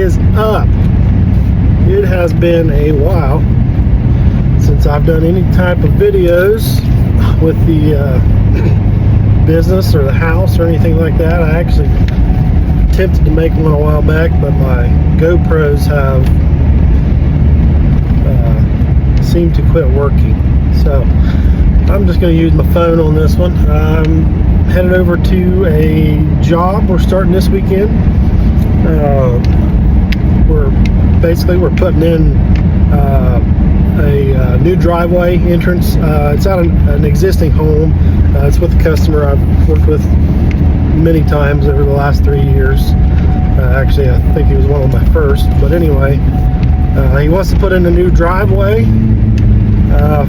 is up? It has been a while since I've done any type of videos with the business or the house or anything like that. I actually attempted to make one a while back, but my GoPros have seemed to quit working. So I'm just going to use my phone on this one. I'm headed over to a job we're starting this weekend. We're putting in a new driveway entrance. It's at an existing home. It's with a customer I've worked with many times over the last 3 years. Actually, I think he was one of my first. But anyway, he wants to put in a new driveway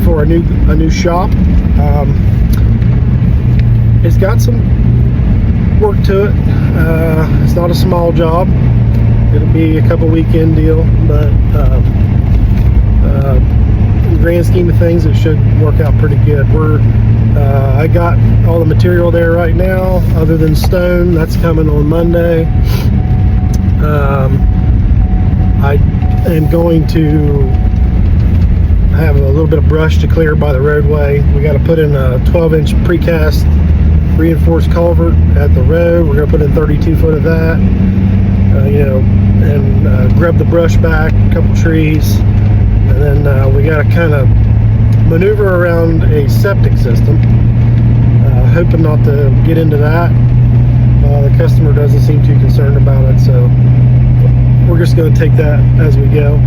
for a new shop. It's got some work to it. It's not a small job. It'll be a couple weekend deal, but in the grand scheme of things, it should work out pretty good. I got all the material there right now, other than stone. That's coming on Monday. I am going to have a little bit of brush to clear by the roadway. We got to put in a 12-inch precast reinforced culvert at the road. We're going to put in 32 foot of that, and grub the brush back, a couple trees, and then we got to kind of maneuver around a septic system. Hoping not to get into that. The customer doesn't seem too concerned about it, so we're just going to take that as we go.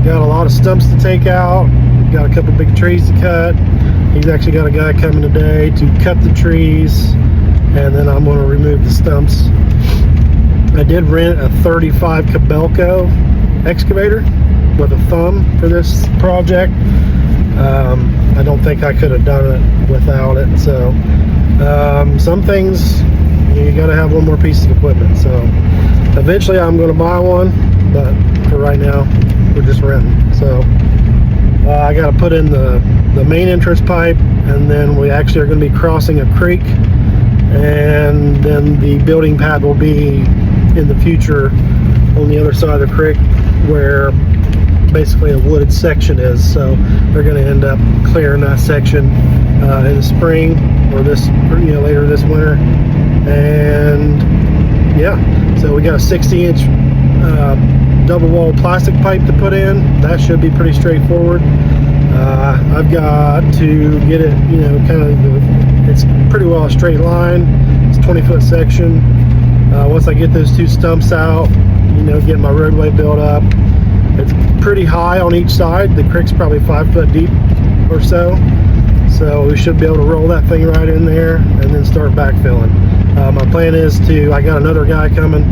Got a lot of stumps to take out. Got a couple big trees to cut. He's actually got a guy coming today to cut the trees, and then I'm going to remove the stumps. I did rent a 35 Kobelco excavator with a thumb for this project. I don't think I could have done it without it. So some things you got to have one more piece of equipment. So eventually I'm going to buy one, but for right now we're just renting. So I got to put in the main entrance pipe, and then we actually are going to be crossing a creek, and then the building pad will be in the future on the other side of the creek where basically a wooded section is. So they're going to end up clearing that section in the spring or later this winter. And yeah, so we got a 60-inch double wall plastic pipe to put in. That should be pretty straightforward. I've got to get it, it's pretty well a straight line. It's a 20-foot section. Once I get those two stumps out, get my roadway built up. It's pretty high on each side. The creek's probably 5 foot deep or so. So we should be able to roll that thing right in there and then start backfilling. My plan is I got another guy coming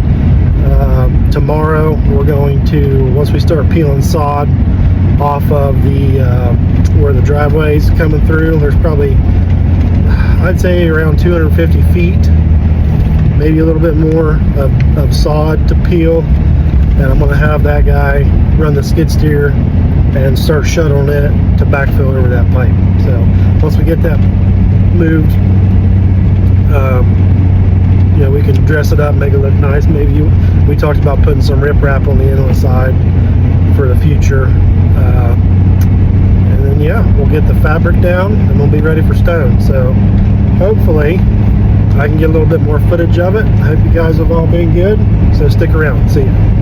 tomorrow. We're going to, once we start peeling sod off of where the driveway's coming through, there's probably, I'd say around 250 feet, maybe a little bit more of sod to peel. And I'm going to have that guy run the skid steer and start shuttling it to backfill over that pipe. So once we get that moved, we can dress it up, make it look nice. Maybe we talked about putting some riprap on the inlet side for the future. And then we'll get the fabric down and we'll be ready for stone. So hopefully I can get a little bit more footage of it. I hope you guys have all been good. So stick around. See ya.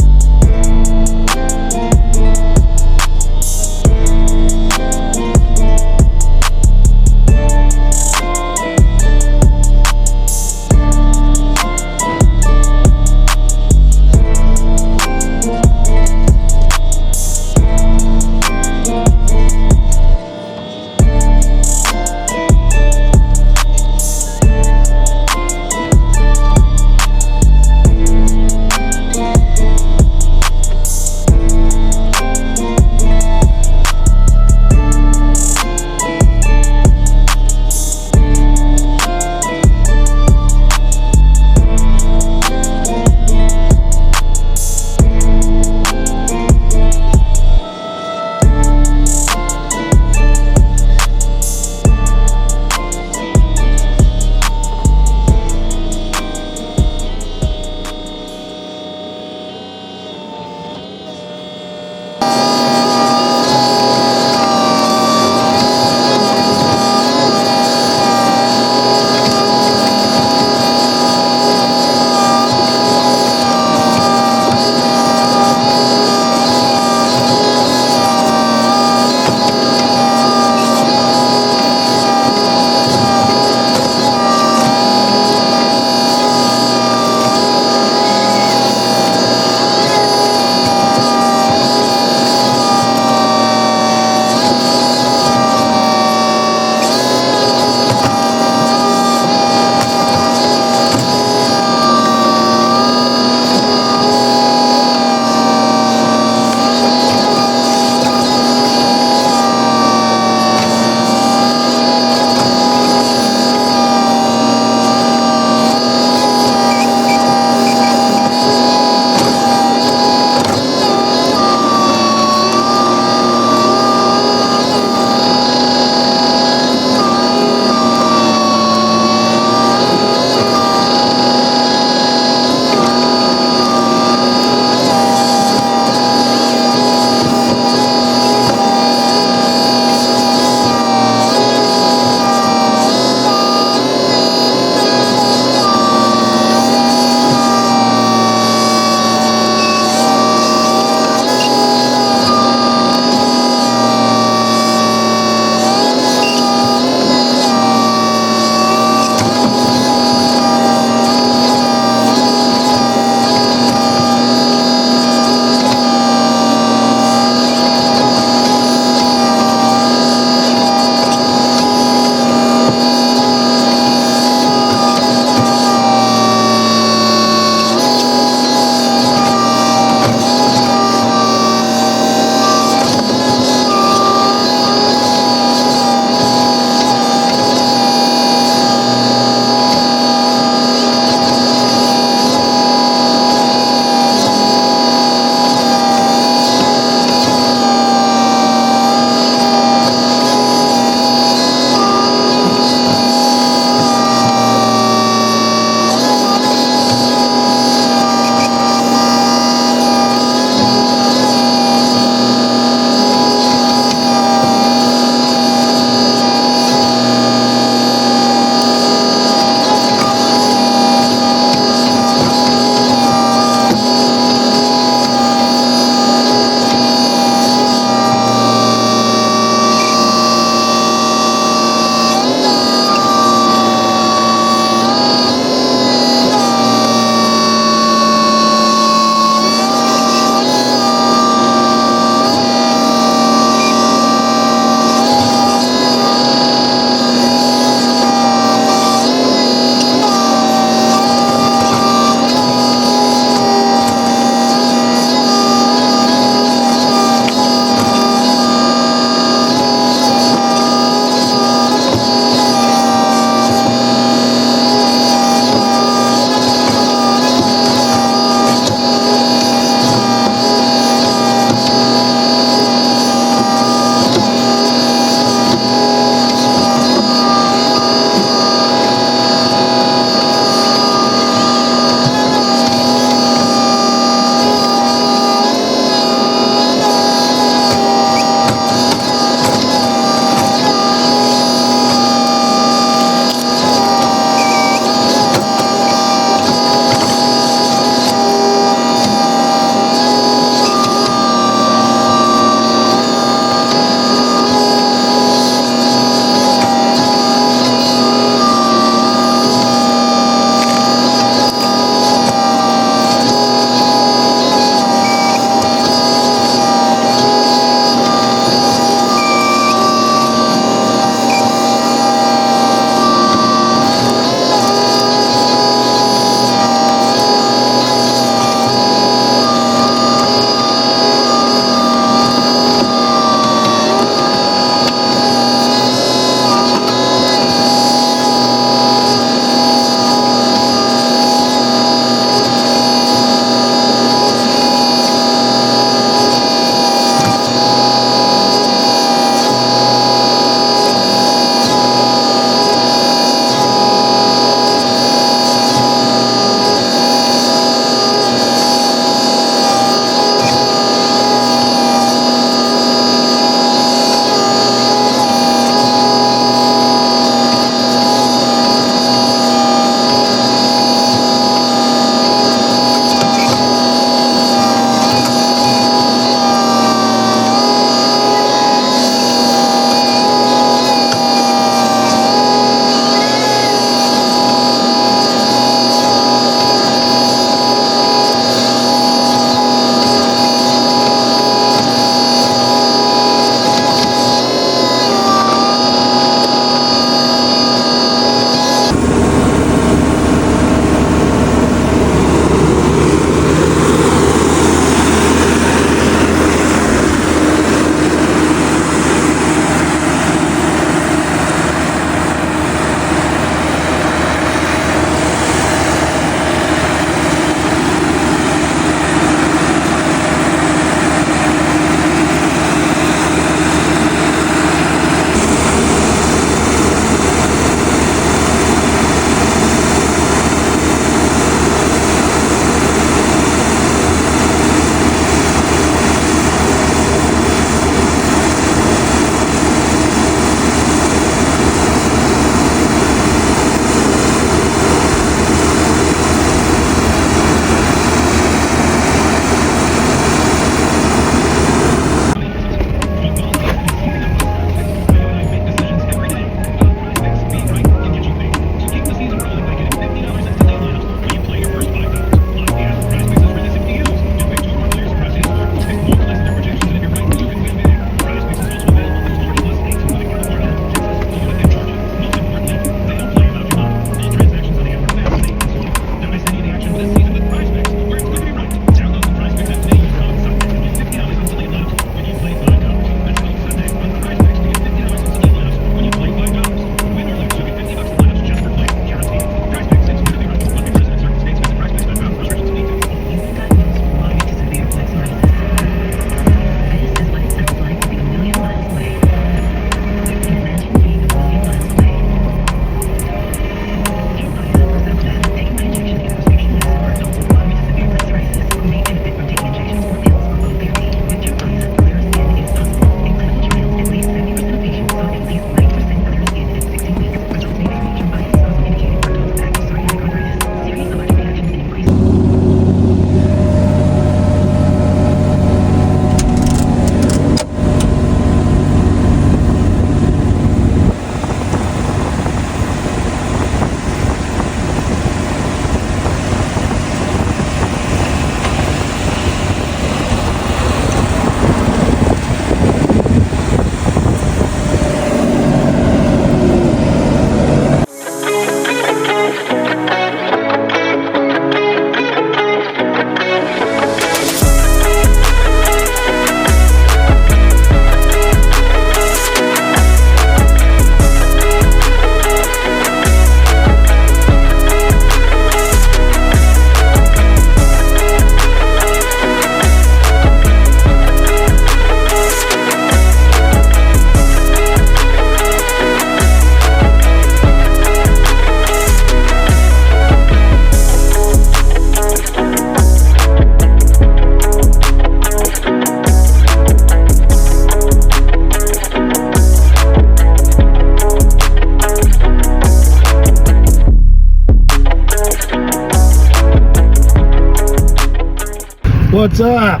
What's up?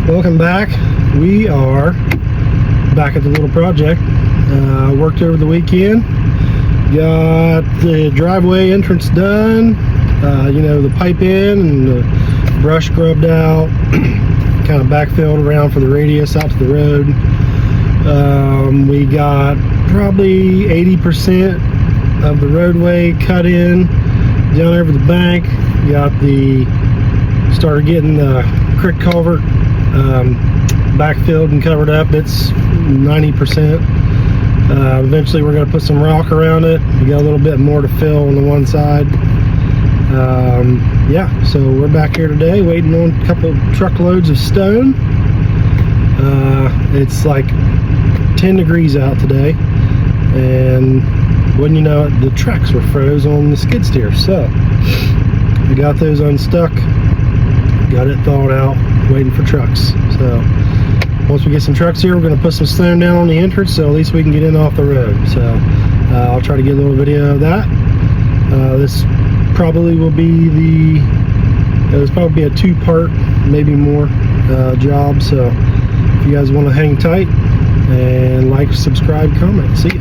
Welcome back. We are back at the little project. Worked over the weekend. Got the driveway entrance done. You know, the pipe in and the brush scrubbed out. Kind of backfilled around for the radius out to the road. We got probably 80% of the roadway cut in down over the bank. Started getting the creek culvert backfilled and covered up. It's 90%. Eventually we're going to put some rock around it. We got a little bit more to fill on the one side. Yeah, so we're back here today waiting on a couple truckloads of stone. It's like 10 degrees out today, and wouldn't you know it, the tracks were froze on the skid steer. So we got those unstuck, got it thawed out, waiting for trucks. So once we get some trucks here, we're going to put some stone down on the entrance, so at least we can get in off the road. So I'll try to get a little video of that. This probably will be there's probably a two-part, maybe more, job. So if you guys want to hang tight and like, subscribe, comment. See ya.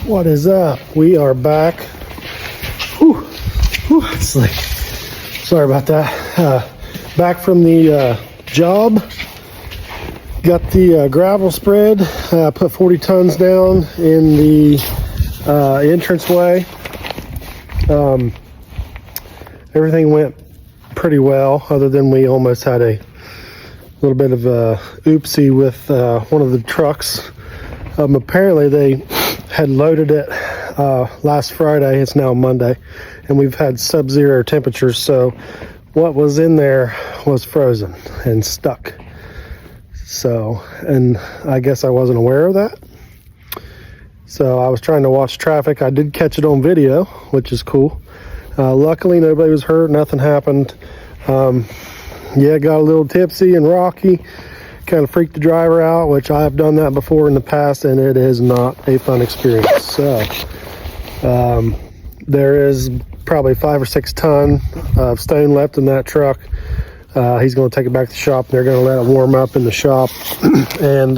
What is up? We are back. Whew. Whew. It's like, sorry about that. Back from the job. Got the gravel spread. Put 40 tons down in the entranceway. Everything went pretty well, other than we almost had a little bit of a oopsie with one of the trucks. Apparently they had loaded it last Friday. It's now Monday, and we've had sub-zero temperatures, so what was in there was frozen and stuck. So, and I guess I wasn't aware of that. So I was trying to watch traffic. I did catch it on video, which is cool. Luckily nobody was hurt, nothing happened. Yeah, got a little tipsy and rocky. Kind of freaked the driver out, which I have done that before in the past, and it is not a fun experience. So there is probably 5 or 6 ton of stone left in that truck. He's going to take it back to the shop. They're going to let it warm up in the shop and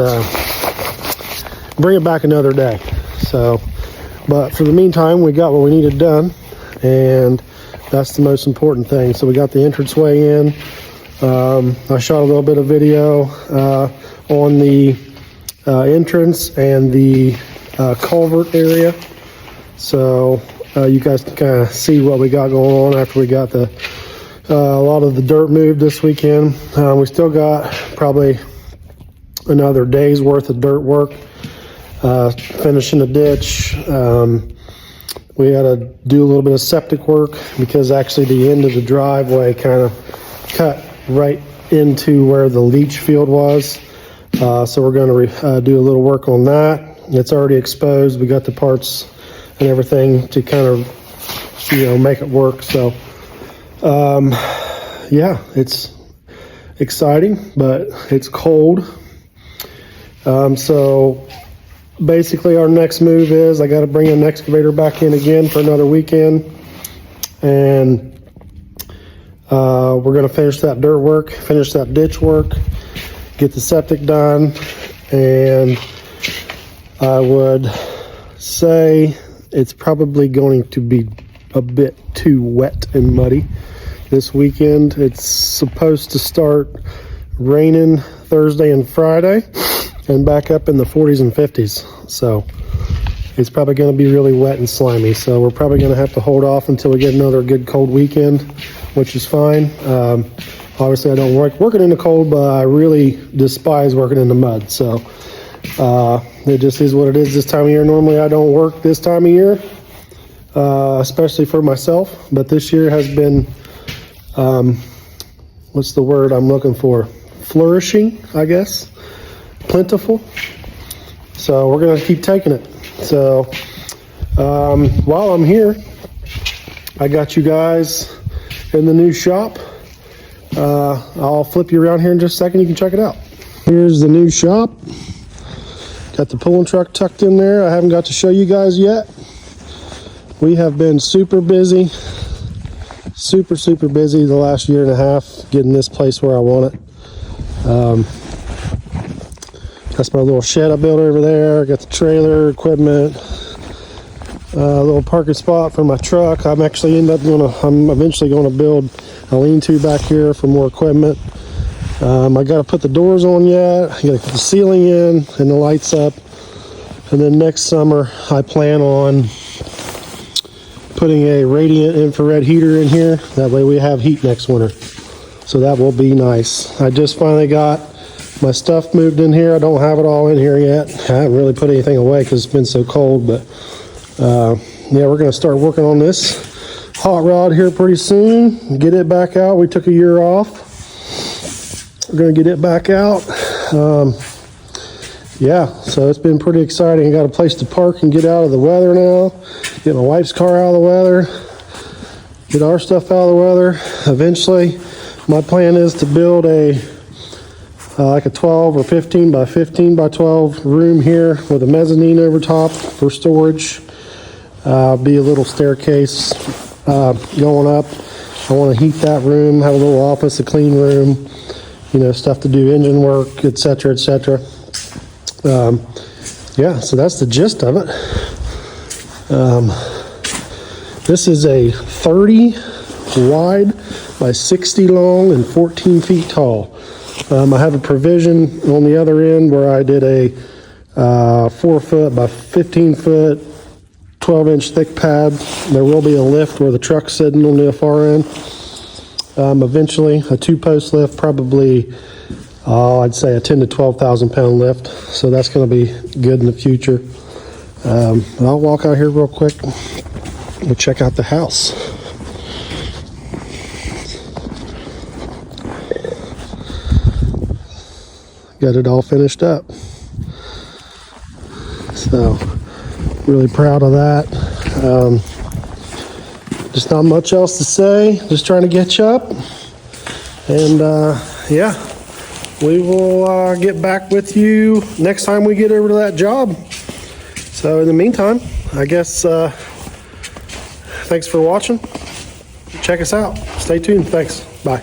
bring it back another day. So, but for the meantime, we got what we needed done, and that's the most important thing. So we got the entranceway in. I shot a little bit of video on the entrance and the culvert area. So you guys can kind of see what we got going on after we got a lot of the dirt moved this weekend. We still got probably another day's worth of dirt work, finishing the ditch. We had to do a little bit of septic work because actually the end of the driveway kind of cut right into where the leach field was. So we're going to do a little work on that. It's already exposed. We got the parts and everything to kind of, make it work. So, yeah, it's exciting, but it's cold. So basically our next move is I got to bring an excavator back in again for another weekend, and we're going to finish that dirt work, finish that ditch work, get the septic done, and I would say it's probably going to be a bit too wet and muddy this weekend. It's supposed to start raining Thursday and Friday and back up in the 40s and 50s. So it's probably going to be really wet and slimy. So we're probably going to have to hold off until we get another good cold weekend, which is fine. Obviously I don't like working in the cold, but I really despise working in the mud. So it just is what it is this time of year. Normally I don't work this time of year, especially for myself, but this year has been, what's the word I'm looking for? Flourishing, I guess. Plentiful. So we're going to keep taking it. So while I'm here, I got you guys in the new shop. I'll flip you around here in just a second. You can check it out. Here's the new shop. Got the pulling truck tucked in there. I haven't got to show you guys yet. We have been super busy, super busy the last year and a half getting this place where I want it. That's my little shed I built over there. I got the trailer, equipment, a little parking spot for my truck. I'm eventually gonna build a lean-to back here for more equipment. I gotta put the doors on yet. I gotta put the ceiling in and the lights up. And then next summer, I plan on putting a radiant infrared heater in here. That way we have heat next winter. So that will be nice. I just finally got my stuff moved in here. I don't have it all in here yet. I haven't really put anything away because it's been so cold, but yeah, we're gonna start working on this hot rod here pretty soon. Get it back out. We took a year off. We're gonna get it back out. Yeah, so it's been pretty exciting. I got a place to park and get out of the weather now. Get my wife's car out of the weather. Get our stuff out of the weather. Eventually, my plan is to build like a 12 or 15 by 15 by 12 room here with a mezzanine over top for storage. Be a little staircase going up. I want to heat that room, have a little office, a clean room, stuff to do engine work, etc., etc. Yeah, so that's the gist of it. This is a 30 wide by 60 long and 14 feet tall. I have a provision on the other end where I did a 4 foot by 15 foot, 12-inch thick pad. There will be a lift where the truck's sitting on the far end. Eventually, a 2-post lift, probably, I'd say a 10 to 12,000 pound lift. So that's going to be good in the future. I'll walk out here real quick and check out the house. Got it all finished up. So, really proud of that. Just not much else to say. Just trying to get you up. And yeah, we will get back with you next time we get over to that job. So in the meantime, I guess thanks for watching. Check us out. Stay tuned. Thanks. Bye.